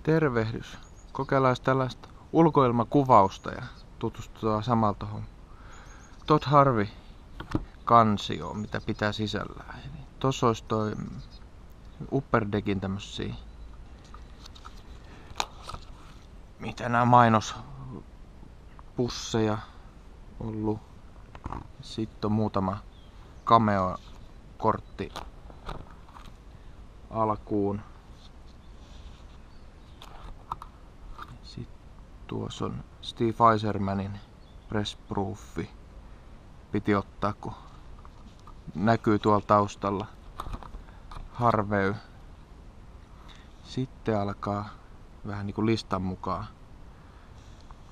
Tervehdys. Kokeillaan tällaista ulkoilmakuvausta ja tutustutaan samalla tuohon Todd Harvey kansioon, mitä pitää sisällään. Tuossa olisi toi Upper Deckin tämmösiä, mitä nämä mainospusseja ollut. Sitten on muutama cameo-kortti alkuun. Sitten tuossa on Steve Eisermanin Pressproofi. Piti ottaa, kun näkyy tuolla taustalla Harvey. Sitten alkaa vähän niinku listan mukaan.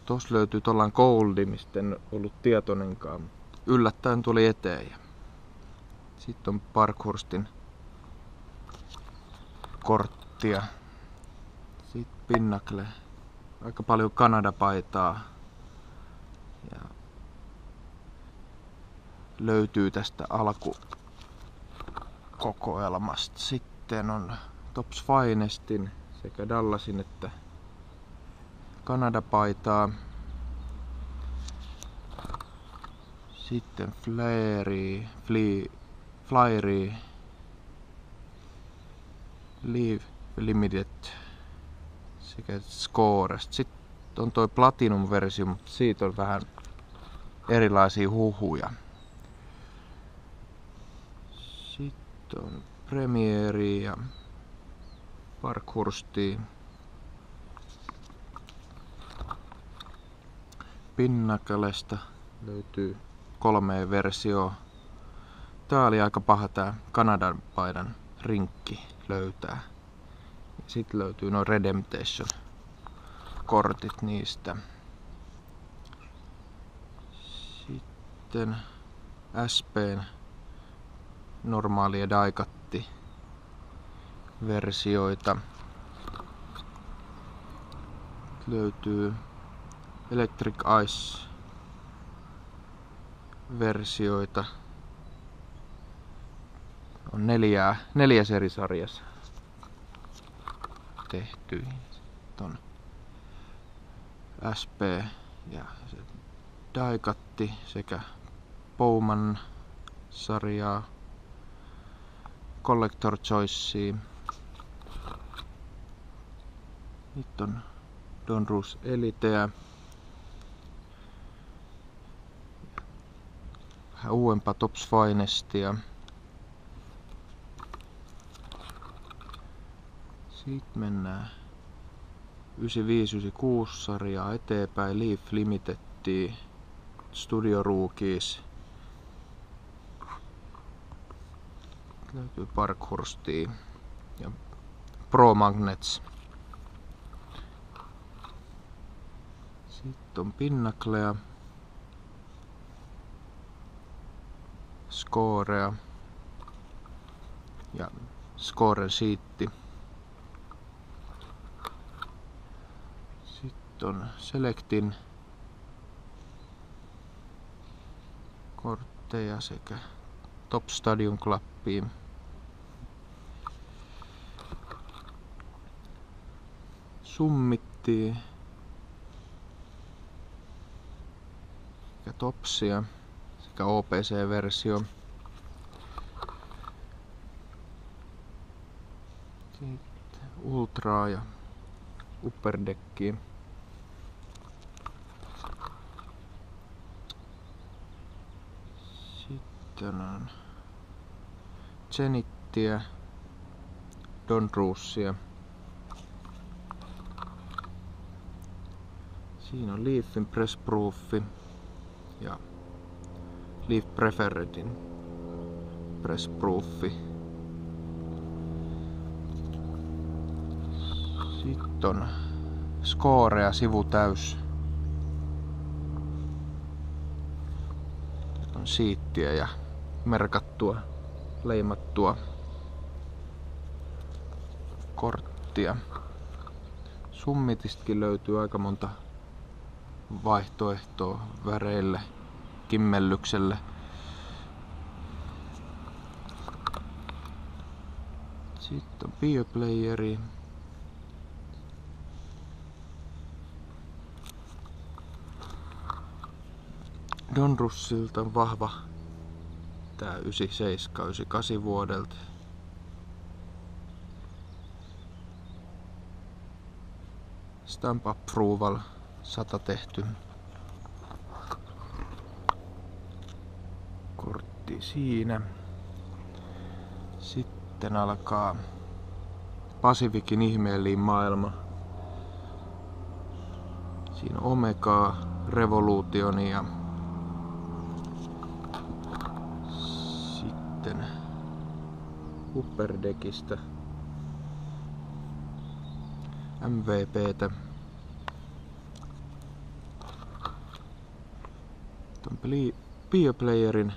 Tuossa löytyy tollain Goldi, mistä en ollut tietoinenkaan. Yllättäen tuli eteen. Sitten on Parkhurstin korttia. Sitten Pinnacle. Aika paljon Kanada-paitaa. Ja löytyy tästä alkukokoelmasta. Sitten on Topps Finestin sekä Dallasin että Kanada-paitaa. Sitten Flyery, Leave Limited sekä Scorest. Sitten on toi Platinum-versio, mutta siitä on vähän erilaisia huhuja. Sitten on Premieri ja Parkhursti. Pinnaclesta löytyy 3 versioa. Tää oli aika paha tää Kanadan paidan rinkki löytää. Sitten löytyy nuo Redemption kortit niistä. Sitten SP:n normaali ja daikatti versioita. Löytyy Electric Ice versioita. On 4 eri sarjassa tehty. Sitten on SP ja daikatti sekä Bowman sarjaa, Collector Choicea. Nyt on Donruss Eliteä. Vähän uudempaa Topps Finestia. Sitten mennään 95-96 sarjaa eteenpäin. Leaf Limitedtiin, Studio Rookies. Löytyy Parkhurstia ja Pro Magnets. Sitten on Pinnaclea, Scorea ja Scoren Sheetti. Sitten on Selectin kortteja sekä Top Stadium Clubia. Summittia sekä Toppsia sekä OPC-versio. Sitten Ultraa ja Upper Deckia. Sitten on Zenittiä, Donrussia. Siinä on Leafin Pressproofi ja Leaf Preferredin Pressproofi. Sitten on Scorea sivutäys. On siittiä ja merkattua, leimattua korttia. Summitistakin löytyy aika monta vaihtoehtoa väreille, kimmellykselle. Sitten on Bioplayeri, Donrussilta on vahva tää 97-98 vuodelta. Stamp Approval 100 tehty. Kortti siinä. Sitten alkaa Pacificin ihmeellinen maailma. Siinä on Omegaa, Revolutionia. Sitten Upper Deckistä MVPtä. Tuon Bioplayerin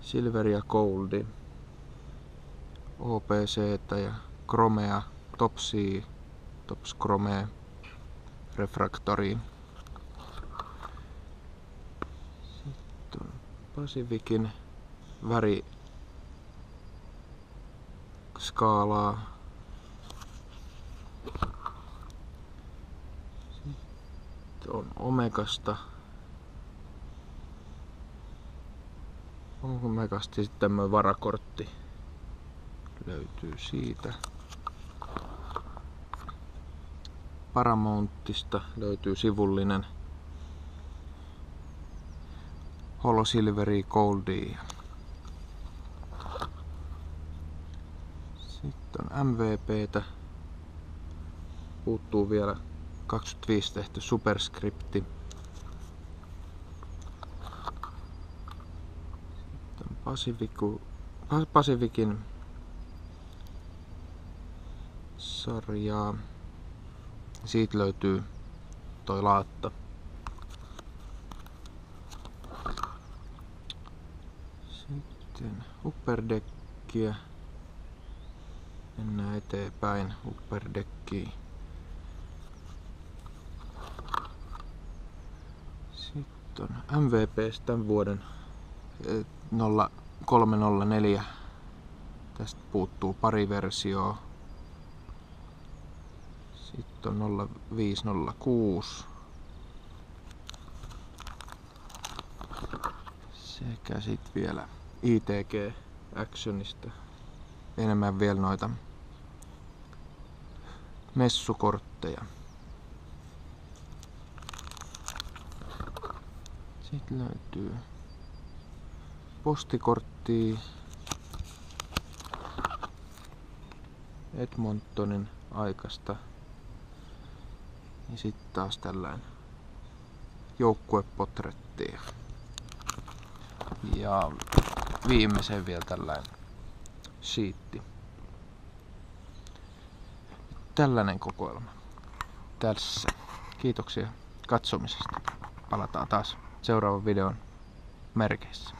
Silver ja Goldi, OPCtä ja Chromea, Topsia, Tops Chromea, Refractoria. Sitten on Pacificin väriskaalaa. Sitten on Omegasta. Omegasta sitten tämmönen varakortti löytyy siitä. Paramountista löytyy sivullinen Holo Silveri Goldia. Sitten on MVPtä. Puuttuu vielä 25 tehty Superscripti. Sitten Pacificin sarjaa. Siitä löytyy toi laatta. Sitten Upper Deckiä. Mennään eteenpäin Upper Deckiin. Sitten on MVPs tämän vuoden 0304. Tästä puuttuu pari versioa. Sitten on 0506. Sekä sitten vielä ITG Actionista. Enemmän vielä noita messukortteja. Sitten löytyy postikorttia Edmontonin aikasta. Ja sitten taas tällainen joukkuepotretti. Ja viimeisen vielä tällainen sheetti. Tällainen kokoelma tässä. Kiitoksia katsomisesta. Palataan taas seuraavan videon merkeissä.